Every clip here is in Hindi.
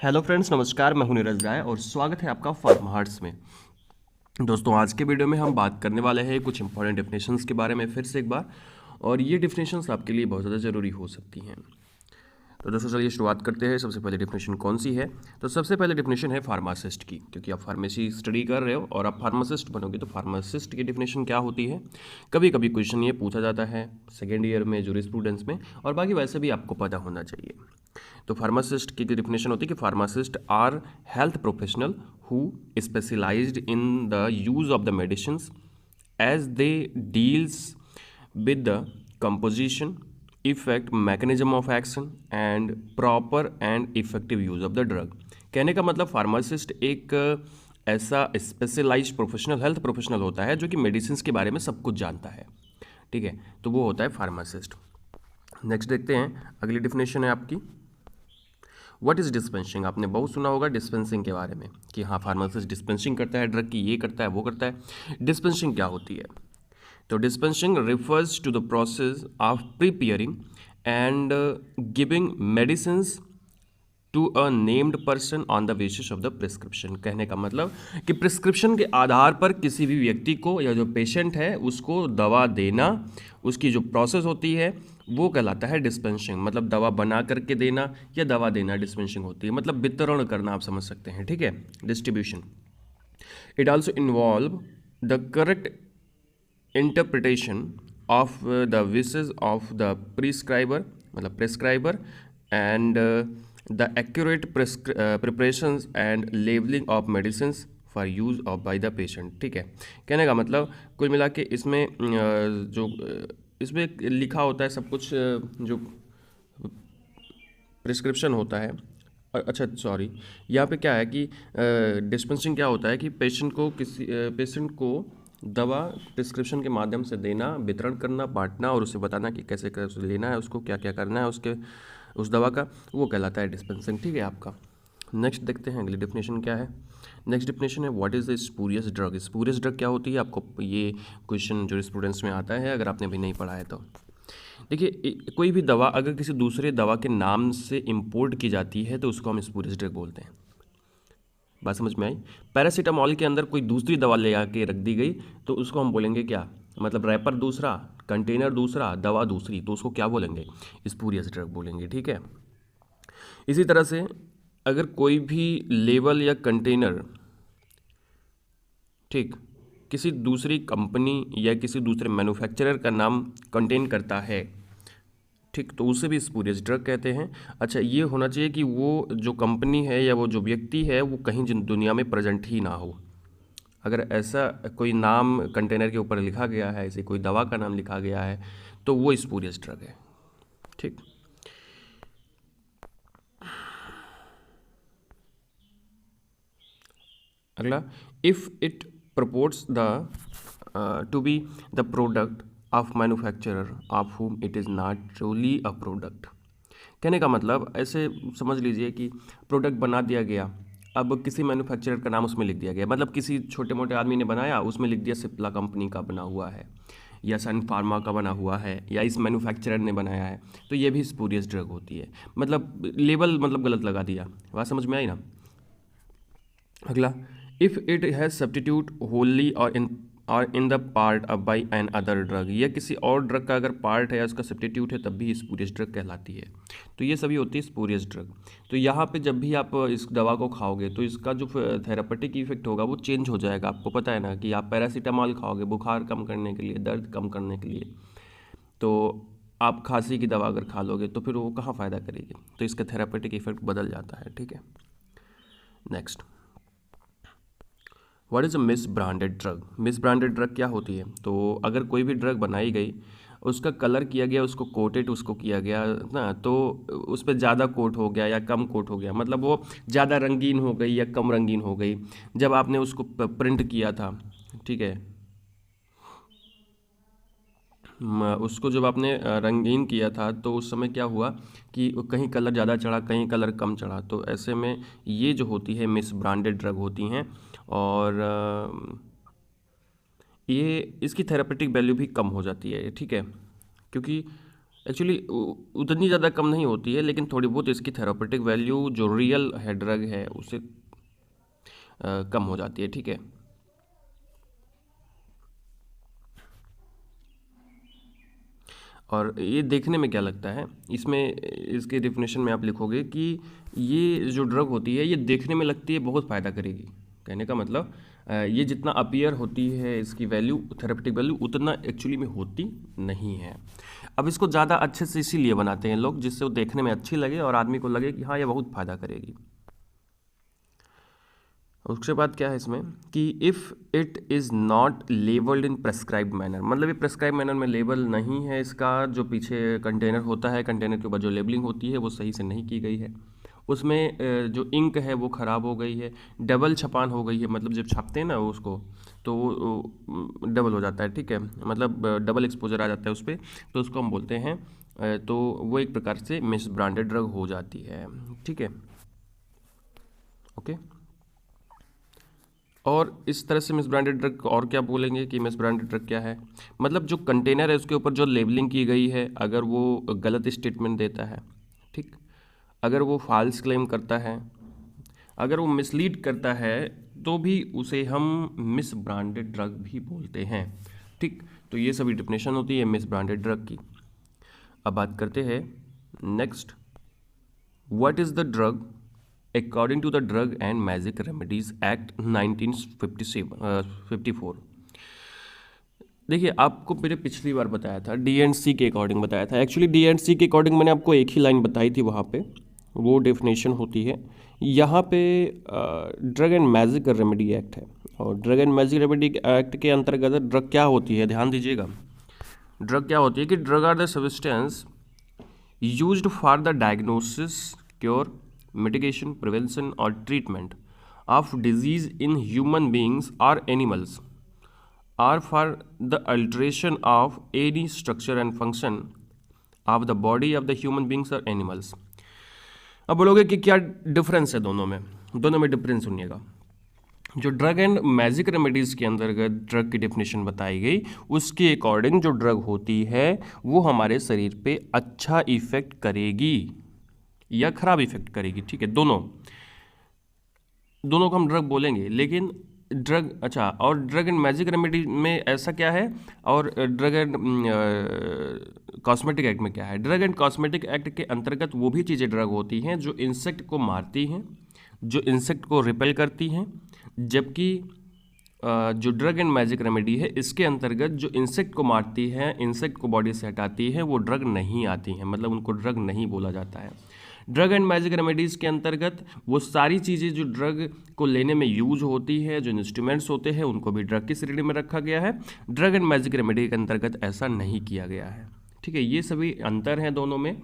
हेलो फ्रेंड्स, नमस्कार। मैं हूं नीरज राय और स्वागत है आपका फार्माहार्ट्स में। दोस्तों, आज के वीडियो में हम बात करने वाले हैं कुछ इंपॉर्टेंट डेफिनेशंस के बारे में फिर से एक बार, और ये डेफिनेशंस आपके लिए बहुत ज़्यादा ज़रूरी हो सकती हैं। तो दोस्तों चलिए शुरुआत करते हैं। सबसे पहले डेफिनेशन कौन सी है? तो सबसे पहले डेफिनेशन है फार्मासिस्ट की, क्योंकि आप फार्मेसी स्टडी कर रहे हो और आप फार्मासिस्ट बनोगे तो फार्मासिस्ट की डेफिनेशन क्या होती है। कभी कभी क्वेश्चन ये पूछा जाता है सेकेंड ईयर में, जूरिस्प्रूडेंस में, और बाकी वैसे भी आपको पता होना चाहिए। तो फार्मासिस्ट की डेफिनेशन होती है कि pharmacist are health professional who specialized in the use of the medicines as they deals with the composition, effect, mechanism of action and proper and effective use of the drug। कहने का मतलब फार्मासिस्ट एक ऐसा स्पेशलाइज्ड प्रोफेशनल, हेल्थ प्रोफेशनल होता है जो कि मेडिसिन के बारे में सब कुछ जानता है। ठीक है, तो वो होता है फार्मासिस्ट। नेक्स्ट देखते हैं, अगली डेफिनेशन है आपकी व्हाट इज़ डिस्पेंसिंग। आपने बहुत सुना होगा डिस्पेंसिंग के बारे में कि हाँ, फार्मासिस्ट डिस्पेंसिंग करता है ड्रग की, ये करता है, वो करता है। डिस्पेंसिंग क्या होती है? तो dispensing refers to the process of preparing and giving medicines to a named person on the basis of the prescription। कहने का मतलब कि प्रिस्क्रिप्शन के आधार पर किसी भी व्यक्ति को या जो पेशेंट है उसको दवा देना, उसकी जो प्रोसेस होती है वो कहलाता है डिस्पेंसिंग। मतलब दवा बना करके देना या दवा देना डिस्पेंसिंग होती है, मतलब वितरण करना, आप समझ सकते हैं। ठीक है, distribution. It also involve the correct interpretation of the wishes of the prescriber, मतलब prescriber, and the accurate preparations and labeling of medicines for use of by the patient। ठीक है, कहने का मतलब कुल मिला के इसमें जो इसमें लिखा होता है सब कुछ, जो प्रिस्क्रिप्शन होता है। अच्छा सॉरी, यहाँ पे क्या है कि डिस्पेंसिंग क्या होता है कि पेशेंट को दवा प्रिस्क्रिप्शन के माध्यम से देना, वितरण करना, बांटना और उसे बताना कि कैसे कैसे लेना है, उसको क्या क्या करना है उसके उस दवा का, वो कहलाता है डिस्पेंसिंग। ठीक है आपका। नेक्स्ट देखते हैं अगली डेफिनेशन क्या है। नेक्स्ट डेफिनेशन है what is the spurious drug. Spurious drug क्या होती है? आपको ये क्वेश्चन जो स्टूडेंट्स में आता है अगर आपने अभी नहीं पढ़ा है तो। देखिए, कोई भी दवा अगर किसी दूसरे दवा के नाम से इंपोर्ट की जाती है तो उसको हम स्पूरियस ड्रग बोलते हैं। बात समझ में आई? पैरासीटामॉल के अंदर कोई दूसरी दवा ले आके रख दी गई तो उसको हम बोलेंगे क्या? मतलब रैपर दूसरा, कंटेनर दूसरा, दवा दूसरी, तो उसको क्या बोलेंगे? स्पूरियस ड्रग बोलेंगे। ठीक है, इसी तरह से अगर कोई भी लेबल या कंटेनर, ठीक, किसी दूसरी कंपनी या किसी दूसरे मैन्युफैक्चरर का नाम कंटेन करता है, ठीक, तो उसे भी स्पूरियस ड्रग कहते हैं। अच्छा, ये होना चाहिए कि वो जो कंपनी है या वो जो व्यक्ति है वो कहीं दुनिया में प्रेजेंट ही ना हो। अगर ऐसा कोई नाम कंटेनर के ऊपर लिखा गया है, ऐसे कोई दवा का नाम लिखा गया है, तो वो स्पूरियस ड्रग है। ठीक, अगला, if it purports the to be the product of manufacturer of whom it is not truly a product. कहने का मतलब ऐसे समझ लीजिए कि प्रोडक्ट बना दिया गया, अब किसी मैन्युफैक्चरर का नाम उसमें लिख दिया गया, मतलब किसी छोटे मोटे आदमी ने बनाया, उसमें लिख दिया सिप्ला कंपनी का बना हुआ है या सन फार्मा का बना हुआ है या इस मैन्युफैक्चरर ने बनाया है, तो ये भी स्पूरियस ड्रग होती है। मतलब लेबल मतलब गलत लगा दिया। बात समझ में आई ना? अगला, if it has substitute Holi और इन द पार्ट अब बाई एन अदर ड्रग, या किसी और ड्रग का अगर पार्ट है या उसका सब्स्टिट्यूट है तब भी स्पूरियस ड्रग कहलाती है। तो ये सभी होती है स्पूरियस ड्रग। तो यहाँ पे जब भी आप इस दवा को खाओगे तो इसका जो थेरापेटिक इफेक्ट होगा वो चेंज हो जाएगा। आपको पता है ना कि आप पैरासीटामॉल खाओगे बुखार कम करने के लिए, दर्द कम करने के लिए, तो आप खांसी की दवा अगर खा लोगे तो फिर वो कहाँ फ़ायदा करेगी, तो इसका थेरापेटिक इफेक्ट बदल जाता है। ठीक है, next, what is a miss branded drug. Miss branded drug क्या होती है? तो अगर कोई भी ड्रग बनाई गई, उसका कलर किया गया, उसको कोटेड उसको किया गया ना, तो उस पर ज़्यादा कोट हो गया या कम कोट हो गया, मतलब वो ज़्यादा रंगीन हो गई या कम रंगीन हो गई जब आपने उसको प्रिंट किया था। ठीक है, उसको जब आपने रंगीन किया था तो उस समय क्या हुआ कि कहीं कलर ज़्यादा चढ़ा, कहीं कलर कम चढ़ा, तो ऐसे में ये जो होती है मिस ब्रांडेड ड्रग होती हैं। और ये इसकी थेरापेटिक वैल्यू भी कम हो जाती है। ठीक है, क्योंकि एक्चुअली उतनी ज़्यादा कम नहीं होती है, लेकिन थोड़ी बहुत इसकी थेरापेटिक वैल्यू जो रियल है ड्रग है उससे कम हो जाती है। ठीक है, और ये देखने में क्या लगता है, इसमें इसके डेफिनेशन में आप लिखोगे कि ये जो ड्रग होती है ये देखने में लगती है बहुत फ़ायदा करेगी। कहने का मतलब ये जितना अपीयर होती है इसकी वैल्यू, थेरेपेटिक वैल्यू, उतना एक्चुअली में होती नहीं है। अब इसको ज़्यादा अच्छे से इसीलिए बनाते हैं लोग जिससे वो देखने में अच्छी लगे और आदमी को लगे कि हाँ ये बहुत फ़ायदा करेगी। उसके बाद क्या है इसमें कि if it is not labelled in prescribed manner, मतलब ये प्रेस्क्राइब मैनर में लेबल नहीं है इसका, जो पीछे कंटेनर होता है, कंटेनर के ऊपर जो लेबलिंग होती है वो सही से नहीं की गई है, उसमें जो इंक है वो ख़राब हो गई है, डबल छपान हो गई है, मतलब जब छापते हैं ना उसको तो वो डबल हो जाता है। ठीक है, मतलब डबल एक्सपोजर आ जाता है उस पर, तो उसको हम बोलते हैं तो वो एक प्रकार से मिस ब्रांडेड ड्रग हो जाती है। ठीक है, ओके। और इस तरह से मिस ब्रांडेड ड्रग और क्या बोलेंगे कि मिस ब्रांडेड ड्रग क्या है, मतलब जो कंटेनर है उसके ऊपर जो लेबलिंग की गई है अगर वो गलत स्टेटमेंट देता है, ठीक, अगर वो फॉल्स क्लेम करता है, अगर वो मिसलीड करता है, तो भी उसे हम मिस ब्रांडेड ड्रग भी बोलते हैं। ठीक, तो ये सभी डिफिनेशन होती है मिस ब्रांडेड ड्रग की। अब बात करते हैं next, what is the drug according to the drug and magic remedies act 1954। देखिए, आपको मैंने पिछली बार बताया था डीएनसी के अकॉर्डिंग बताया था। एक्चुअली डीएनसी के अकॉर्डिंग मैंने आपको एक ही लाइन बताई थी वहाँ पे, वो डेफिनेशन होती है। यहाँ पे drug and magic remedy act है, और drug and magic remedy act के अंतर्गत ड्रग क्या होती है, ध्यान दीजिएगा। ड्रग क्या होती है कि drug are the substance used for the diagnosis, cure, mitigation, prevention or treatment of disease in human beings or animals, or for the alteration of any structure and function of the body of the human beings or animals। अब बोलोगे कि क्या डिफरेंस है दोनों में, दोनों में डिफरेंस सुनिएगा। जो ड्रग एंड मैजिक रेमेडीज़ के अंतर्गत ड्रग की डेफिनेशन बताई गई उसके अकॉर्डिंग जो ड्रग होती है वो हमारे शरीर पे अच्छा इफेक्ट करेगी या खराब इफेक्ट करेगी। ठीक है, दोनों को हम ड्रग बोलेंगे, लेकिन ड्रग, अच्छा, और ड्रग एंड मैजिक रेमेडी में ऐसा क्या है, और ड्रग एंड कॉस्मेटिक एक्ट में क्या है। ड्रग एंड कॉस्मेटिक एक्ट के अंतर्गत वो भी चीज़ें ड्रग होती हैं जो इंसेक्ट को मारती हैं, जो इंसेक्ट को रिपेल करती हैं, जबकि जो ड्रग एंड मैजिक रेमेडी है इसके अंतर्गत जो इंसेक्ट को मारती है, इंसेक्ट को बॉडी से हटाती है, वो ड्रग नहीं आती हैं, मतलब उनको ड्रग नहीं बोला जाता है। ड्रग एंड मैजिक रेमेडीज़ के अंतर्गत वो सारी चीज़ें जो ड्रग को लेने में यूज होती है, जो इंस्ट्रूमेंट्स होते हैं, उनको भी ड्रग की श्रेणी में रखा गया है। ड्रग एंड मैजिक रेमेडी के अंतर्गत ऐसा नहीं किया गया है। ठीक है, ये सभी अंतर हैं दोनों में,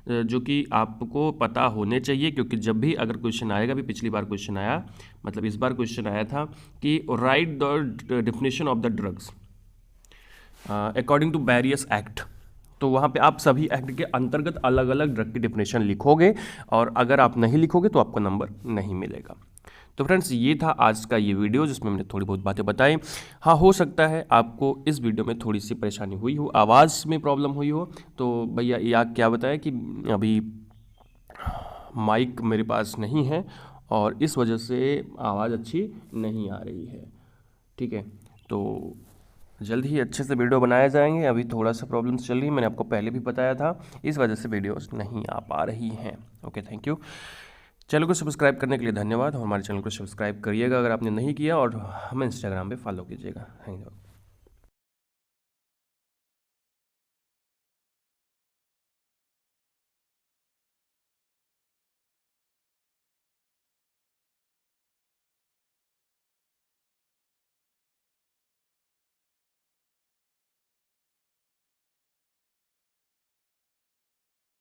जो कि आपको पता होने चाहिए, क्योंकि जब भी अगर क्वेश्चन आएगा, भी पिछली बार क्वेश्चन आया, मतलब इस बार क्वेश्चन आया था कि write the definition of the drugs according to various act, तो वहाँ पे आप सभी एक्ट के अंतर्गत अलग अलग ड्रग की डेफिनेशन लिखोगे, और अगर आप नहीं लिखोगे तो आपको नंबर नहीं मिलेगा। तो फ्रेंड्स, ये था आज का ये वीडियो जिसमें मैंने थोड़ी बहुत बातें बताई। हाँ, हो सकता है आपको इस वीडियो में थोड़ी सी परेशानी हुई हो, आवाज़ में प्रॉब्लम हुई हो, तो भैया या क्या बताया कि अभी माइक मेरे पास नहीं है और इस वजह से आवाज़ अच्छी नहीं आ रही है। ठीक है, तो जल्द ही अच्छे से वीडियो बनाए जाएंगे। अभी थोड़ा सा प्रॉब्लम्स चल रही है, मैंने आपको पहले भी बताया था, इस वजह से वीडियोस नहीं आ पा रही हैं। Okay, thank you. चैनल को सब्सक्राइब करने के लिए धन्यवाद, और हमारे चैनल को सब्सक्राइब करिएगा अगर आपने नहीं किया, और हमें इंस्टाग्राम पे फॉलो कीजिएगा। Thank you.